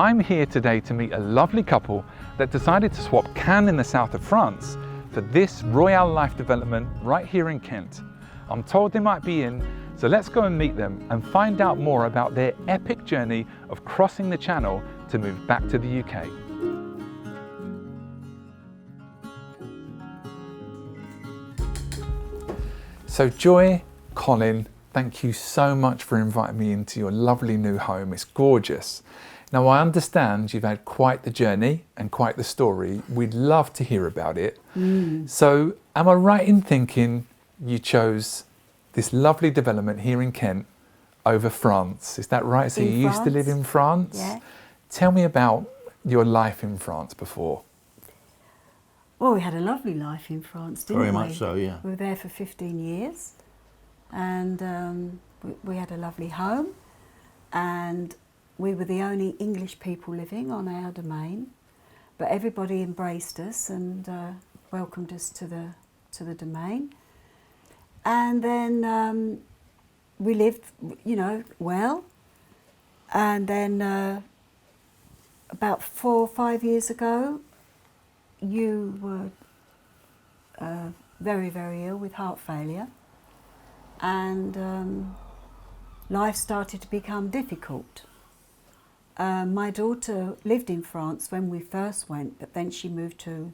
I'm here today to meet a lovely couple that decided to swap Cannes in the south of France for this RoyaleLife development right here in Kent. I'm told they might be in, so let's go and meet them and find out more about their epic journey of crossing the Channel to move back to the UK. So Joy, Colin, thank you so much for inviting me into your lovely new home. It's gorgeous. Now I understand you've had quite the journey and quite the story. We'd love to hear about it. So am I right in thinking you chose this lovely development here in Kent over France? Is that right? So you used to live in France? Yeah. Tell me about your life in France before. Well, we had a lovely life in France, didn't we? Very much so, yeah. We were there for 15 years and we had a lovely home, and we were the only English people living on our domain, but everybody embraced us and welcomed us to the domain. And then we lived, you know, well, and then about 4 or 5 years ago, you were very, very ill with heart failure, and life started to become difficult. My daughter lived in France when we first went, but then she went to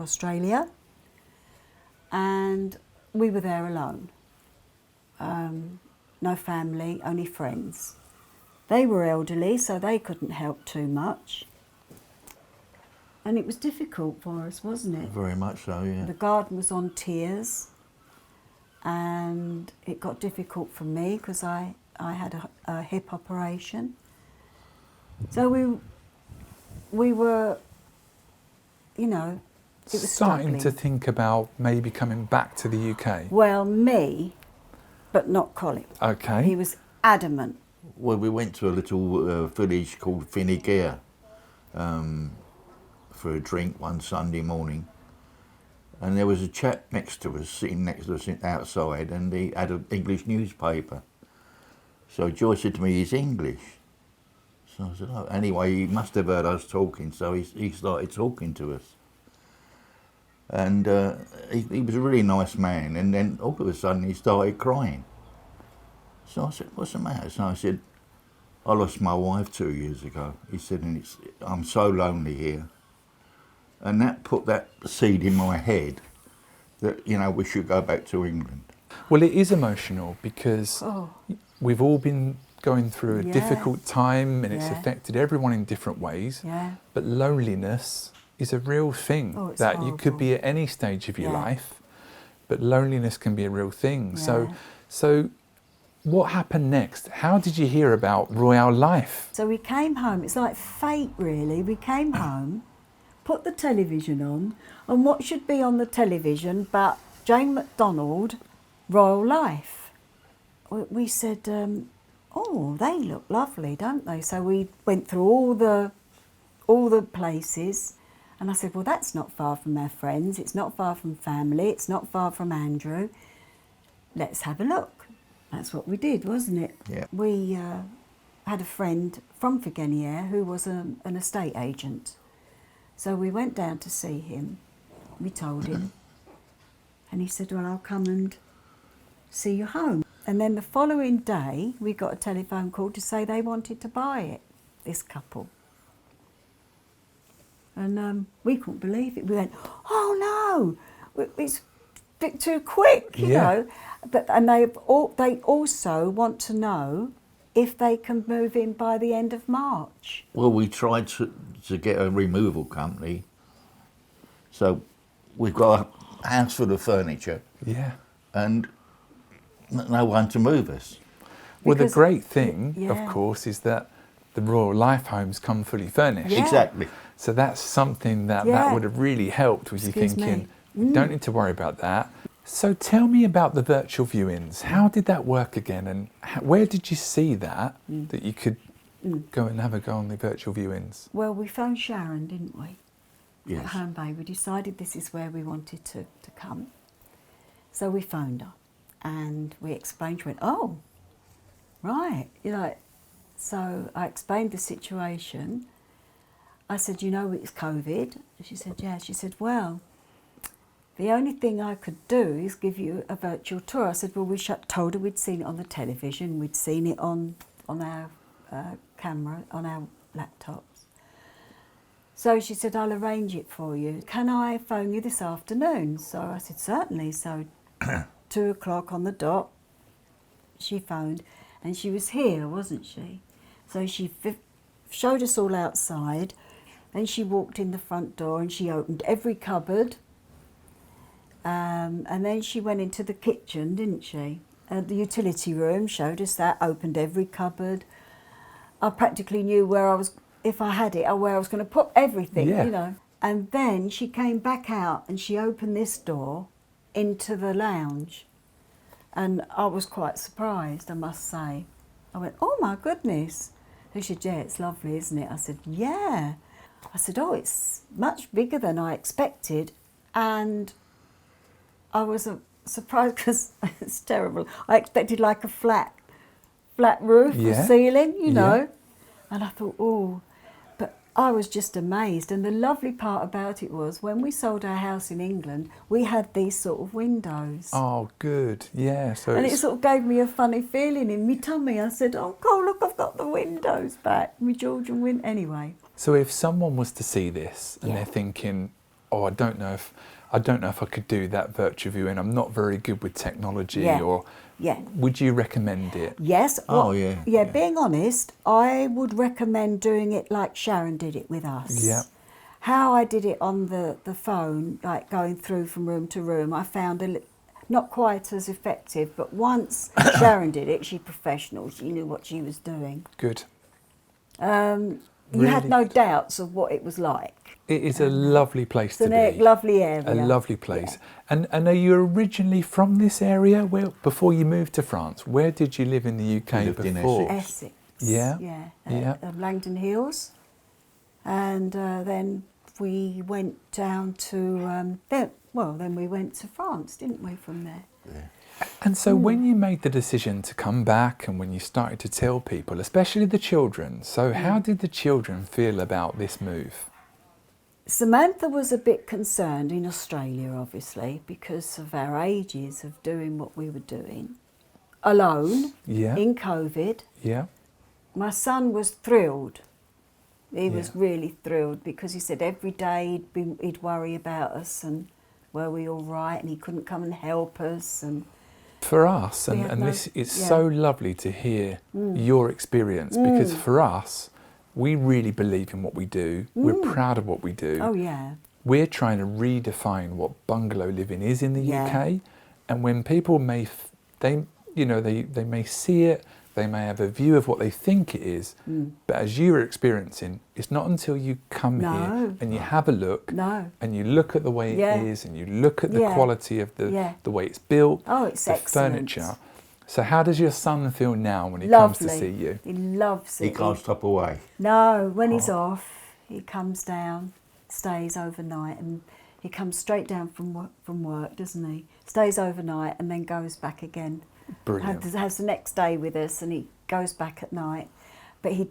Australia, and we were there alone. No family, only friends. They were elderly, so they couldn't help too much. And it was difficult for us, wasn't it? Very much so, yeah. The garden was on tiers, and it got difficult for me because I had a hip operation. So we were, you know, it was starting struggling. to think about maybe coming back to the UK. Well, me, but not Colin. Okay. He was adamant. Well, we went to a little village called Finnegair for a drink one Sunday morning, and there was a chap next to us, sitting next to us outside, and he had an English newspaper. So Joy said to me, "He's English." So I said, "Oh." Anyway, he must have heard us talking, so he started talking to us. And he was a really nice man, and then all of a sudden he started crying. So I said, "What's the matter?" So I said, "I lost my wife 2 years ago." He said, "And I'm so lonely here." And that put that seed in my head that, you know, we should go back to England. Well, it is emotional because we've all been going through a difficult time, and it's affected everyone in different ways. Yeah. But loneliness is a real thing It's that you could horrible. be at any stage of your life, but loneliness can be a real thing. Yeah. So what happened next? How did you hear about RoyaleLife? So we came home. It's like fate, really. We came home, put the television on, and what should be on the television but Jane McDonald, RoyaleLife. We said, "Oh, they look lovely, don't they?" So we went through all the places, and I said, "Well, that's not far from our friends. It's not far from family. It's not far from Andrew. Let's have a look." That's what we did, wasn't it? Yeah. We had a friend from Figuenier who was an estate agent. So we went down to see him. We told him. And he said, "Well, I'll come and see you home." And then the following day, we got a telephone call to say they wanted to buy it, this couple. And we couldn't believe it. We went, "Oh no, it's a bit too quick, you know." And they also want to know if they can move in by the end of March. Well, we tried to get a removal company. So we've got a house full of furniture. Yeah. And no one to move us. Well, the Because- great thing, of course, is that the RoyaleLife homes come fully furnished. Yeah. Exactly. So that's something that would have really helped with you Excuse thinking, me. we don't need to worry about that. So tell me about the virtual viewings. How did that work again, and where did you see that you could go and have a go on the virtual viewings? Well, we phoned Sharon, didn't we? Yes. At Home Bay. We decided this is where we wanted to come. So we phoned her and we explained. She went, "Oh, right." You know, So I explained the situation. I said, you know it's COVID? And she said, yeah. She said, well, the only thing I could do is give you a virtual tour. I said, well, we told her we'd seen it on the television, we'd seen it on our camera, on our laptops. So she said, I'll arrange it for you. Can I phone you this afternoon? So I said, certainly. So 2 o'clock on the dot, she phoned, and she was here, wasn't she? So she showed us all outside, and she walked in the front door and she opened every cupboard. And then she went into the kitchen, didn't she? The utility room, showed us that, opened every cupboard. I practically knew where I was, if I had it, where I was going to put everything, Yeah. you know. And then she came back out and she opened this door into the lounge. And I was quite surprised, I must say. I went, oh my goodness. She said, yeah, it's lovely, isn't it? I said, yeah. I said, oh, it's much bigger than I expected. And I was surprised because it's terrible. I expected like a flat roof or ceiling, you know. And I thought, oh, but I was just amazed. And the lovely part about it was when we sold our house in England, we had these sort of windows. Oh, good. Yeah. So And it sort of gave me a funny feeling in my tummy. I said, oh, look, I've got the windows back. My Georgian window. Anyway. So if someone was to see this and they're thinking, oh, I don't know if I could do that virtual viewing, I'm not very good with technology, or would you recommend it? Yes. Oh, well, yeah. Being honest, I would recommend doing it like Sharon did it with us. Yeah. How I did it on the phone, like going through from room to room, I found not quite as effective, but once Sharon did it, she's professional, she knew what she was doing. Good. You had no doubts of what it was like. It is a lovely place to be. It's a lovely area. A lovely place. Yeah. And are you originally from this area? Where, before you moved to France, where did you live in the UK before? In Essex. Yeah. Langdon Hills. And then we went down to, then we went to France, didn't we, from there? Yeah. And so when you made the decision to come back and when you started to tell people, especially the children, so how did the children feel about this move? Samantha was a bit concerned in Australia, obviously, because of our ages of doing what we were doing. Alone, in COVID. Yeah. My son was thrilled. He was really thrilled because he said every day he'd worry about us and were we all right, and he couldn't come and help us. And for us, and this is so lovely to hear your experience, because for us, we really believe in what we do. We're proud of what we do. Oh yeah. We're trying to redefine what bungalow living is in the UK, and when people may see it, they may have a view of what they think it is, but as you were experiencing, it's not until you come here and you have a look and you look at the way it is and you look at the quality of the way it's built, it's the excellent. furniture. So how does your son feel now when he comes to see you? He loves it. He can't stop away. No, when he's off, he comes down, stays overnight, and he comes straight down from work, doesn't he? Stays overnight and then goes back again. Brilliant. Has the next day with us, and he goes back at night. But he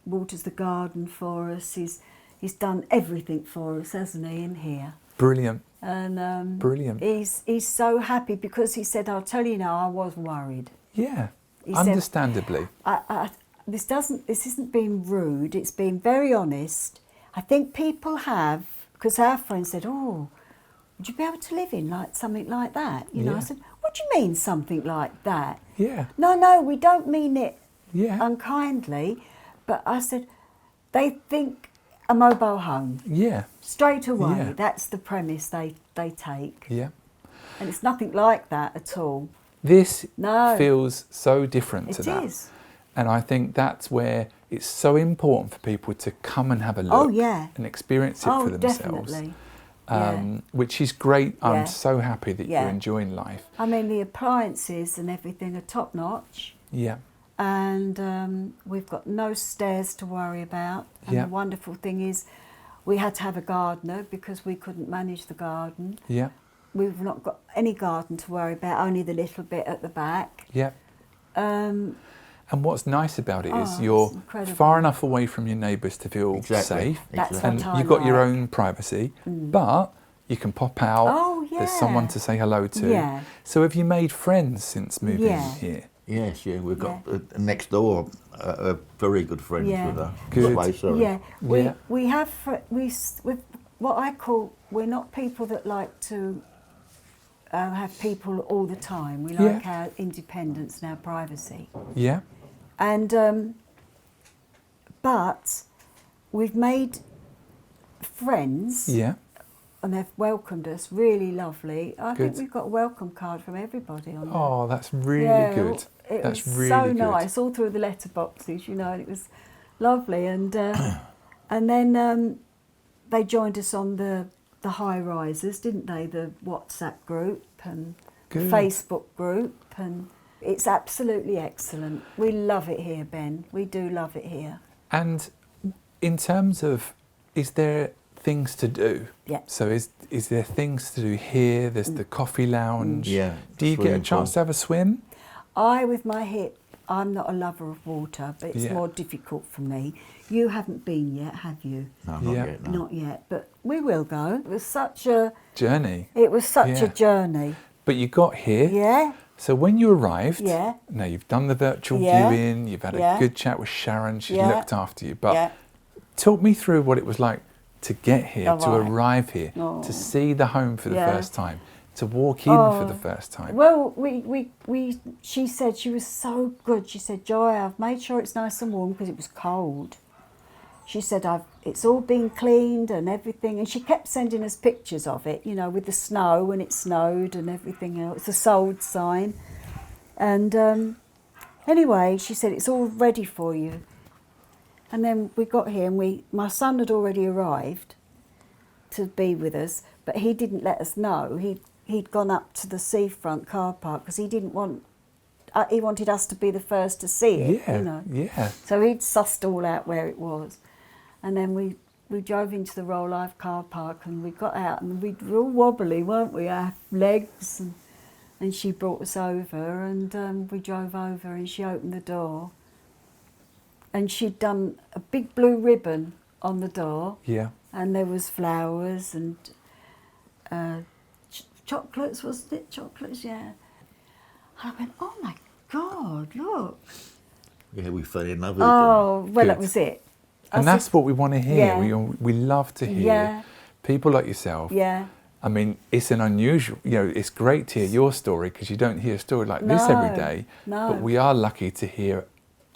waters the garden for us. He's done everything for us, hasn't he, in here? Brilliant. And brilliant. He's so happy because he said, "I'll tell you now, I was worried." Yeah, he understandably. Said, this isn't being rude. It's being very honest. I think people have, because our friend said, "Oh, would you be able to live in like something like that?" You know, I said, "What do you mean something like that?" Yeah. No, we don't mean it unkindly. But I said, they think a mobile home. Yeah. Straight away. Yeah. That's the premise they take. Yeah. And it's nothing like that at all. This feels so different to that. It is. And I think that's where it's so important for people to come and have a look and experience it for themselves. Definitely. Which is great. I'm so happy that you're enjoying life. I mean, the appliances and everything are top notch. Yeah. And we've got no stairs to worry about. And the wonderful thing is we had to have a gardener because we couldn't manage the garden. Yeah. We've not got any garden to worry about, only the little bit at the back. Yeah. And And what's nice about it is Oh, you're it's incredible. far enough away from your neighbours to feel Exactly. safe. That's Exactly. And what I you've got your like. own privacy, but you can pop out. Oh, There's someone yeah. to say hello to. Yeah. So have you made friends since moving Yeah. here? Yes, yeah, we've got next door very good friends Yeah. with her. Good. Way, sorry. Yeah, Yeah. we have with what I call, we're not people that like to have people all the time. We like our independence and our privacy. Yeah. And but we've made friends. Yeah. And they've welcomed us, really lovely. I think Good. we've got a welcome card from everybody on there. Oh, that's really Yeah, good. It That's was really so good. nice, all through the letterboxes, you know, and it was lovely. And then they joined us on the high risers, didn't they? The WhatsApp group and Good. Facebook group, and it's absolutely excellent. We love it here, Ben. We do love it here. And in terms of, is there things to do? Yeah. So is there things to do here? There's the coffee lounge. Yeah, Do you get a swimming chance pool. to have a swim? With my hip, I'm not a lover of water, but it's Yeah. more difficult for me. You haven't been yet, have you? No, not Yeah. yet. No. Not yet, but we will go. It was such a Journey. a journey. But you got here. Yeah, So when you arrived, Yeah. now you've done the virtual Yeah. viewing, you've had a Yeah. good chat with Sharon, she's Yeah. looked after you. But yeah. talk me through what it was like to get here, Oh, to right. arrive here, Oh. to see the home for the Yeah. first time, to walk in for the first time. Well, she said she was so good. She said, Joy, I've made sure it's nice and warm because it was cold. She said, it's all been cleaned and everything. And she kept sending us pictures of it, you know, with the snow when it snowed and everything else, the sold sign. And anyway, she said, it's all ready for you. And then we got here and my son had already arrived to be with us, but he didn't let us know. He'd gone up to the seafront car park because he didn't want, he wanted us to be the first to see it, Yeah, you know. yeah. So he'd sussed all out where it was. And then we drove into the RoyaleLife car park and we got out and we were all wobbly, weren't we? Our legs. And she brought us over and we drove over and she opened the door. And she'd done a big blue ribbon on the door. Yeah. And there was flowers and chocolates, wasn't it? Chocolates, yeah. And I went, oh my God, look. Yeah, we fell in love with Oh, well, Good. that was it. I And said, that's what we want to hear. Yeah. We love to hear Yeah. people like yourself. Yeah. I mean, it's an unusual, it's great to hear your story because you don't hear a story like this every No, day. no. But we are lucky to hear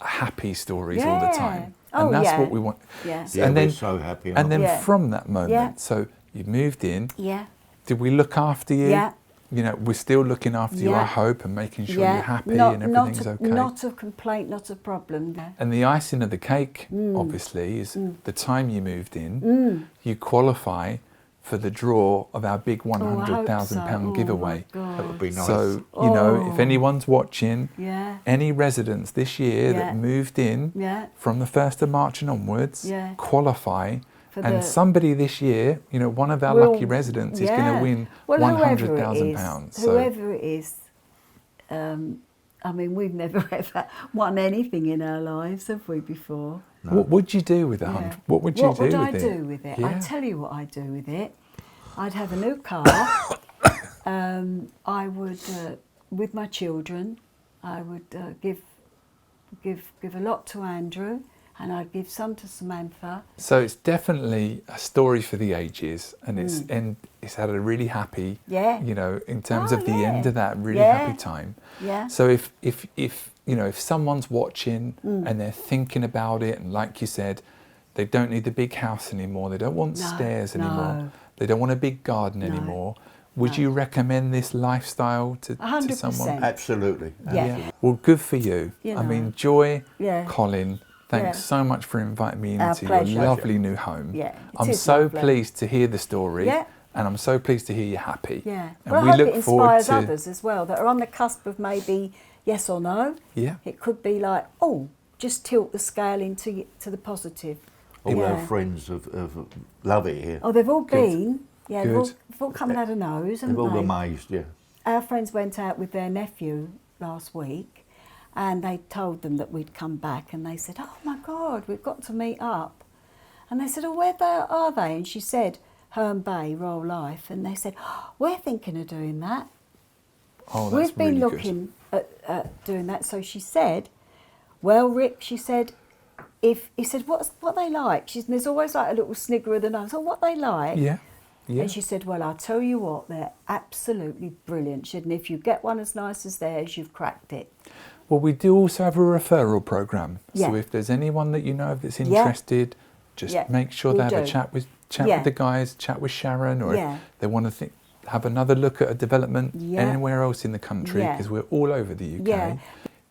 happy stories all the Yeah. time. Oh, and that's yeah. what we want. Yeah. Yeah, and we're then, so happy. and then Yeah. from that moment, Yeah. so you moved in. Yeah. Did we look after you? Yeah. We're still looking after you, Yeah. I hope, and making sure Yeah. you're happy Not- and everything's okay. Not a complaint, not a problem. Yeah. And the icing of the cake, Mm. obviously, is the time you moved in, you qualify for the draw of our big £100,000 so. giveaway. Oh, my That would be nice. So, if Oh. anyone's watching, Yeah. any residents this year Yeah. that moved in Yeah. from the 1st of March and onwards Yeah. qualify. For And the- somebody this year, one of our Will- lucky residents is going yeah. to win Well, £100,000. So, Whoever it is, I mean, we've never ever won anything in our lives, have we, before? what would you do with Yeah. £100,000? What would you What do would with I it? do with it? I Yeah. tell you what I'd do with it. I'd have a new car. I would, with my children, I would give a lot to Andrew, and I'd give some to Samantha. So it's definitely a story for the ages, and it's had a really happy, Yeah. in terms Oh, of the yeah. end of that really Yeah. happy time. Yeah. So if someone's watching and they're thinking about it, and like you said, they don't need the big house anymore, they don't want No, stairs anymore, no. they don't want a big garden anymore. Would no. you recommend this lifestyle to 100%. someone? Absolutely. Yeah. Well, good for you. You I know. mean, Joy, Yeah. Colin, thanks Yeah. so much for inviting me Our into your pleasure. lovely new home. Yeah, it I'm is so lovely. pleased to hear the story, Yeah. and I'm so pleased to hear you're happy. Yeah. And Well, we I hope look it forward inspires to others as well that are on the cusp of maybe yes or no. Yeah. It could be like, just tilt the scale to the positive. All Yeah. our friends have love it here. Oh, they've all Good. been. Yeah, Good. they've all come and had a nose, haven't They've all they? amazed, yeah. Our friends went out with their nephew last week, And they told them that we'd come back, and they said, "Oh my God, we've got to meet up." And they said, "Oh, where are they?" And she said, "Herne Bay, RoyaleLife." And they said, "Oh, we're thinking of doing that. Oh, that's We've been really looking at doing that." So she said, "Well, Rick," she said, he said, what they like?" And there's always like a little snigger of the nose. "Oh, what they like?" good. Yeah. Yeah. And she said, "Well, I'll tell you what, they're absolutely brilliant." She said, "And if you get one as nice as theirs, you've cracked it." Well, we do also have a referral program. So Yeah. if there's anyone that you know of that's interested, just Yeah, make sure we they have a do. chat with Yeah. the guys, chat with Sharon, or Yeah. if they want to have another look at a development Yeah. anywhere else in the country, Yeah. because we're all over the UK. Yeah.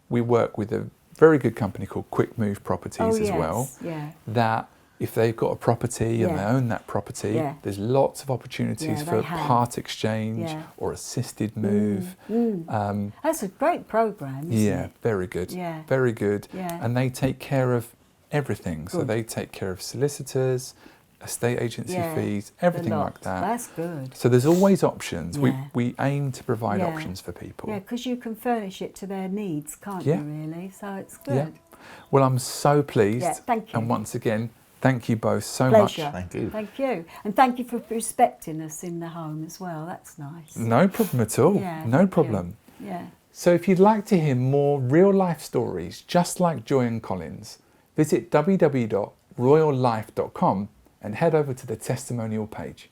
We work with a very good company called Quick Move Properties as well. Yeah. That if they've got a property and they Yeah. own that property, Yeah. there's lots of opportunities Yeah, for they have. part exchange Yeah. or assisted move. That's a great programme, isn't Yeah, it? very good. Yeah. Very good. Yeah. And they take care of everything. So Good. they take care of solicitors, estate agency Yeah, fees, the everything lot. like that. That's good. So there's always options. Yeah. We aim to provide Yeah. options for people. Yeah, because you can furnish it to their needs, can't Yeah. you, really? So it's good. Yeah. Well, I'm so pleased. Yeah, thank you. And once again, thank you both so Pleasure. much. Thank you. Thank you. And thank you for respecting us in the home as well. That's nice. No problem at all. Yeah, No thank you. problem. Yeah. So if you'd like to hear more real life stories just like Joy and Colin's, visit www.royallife.com and head over to the testimonial page.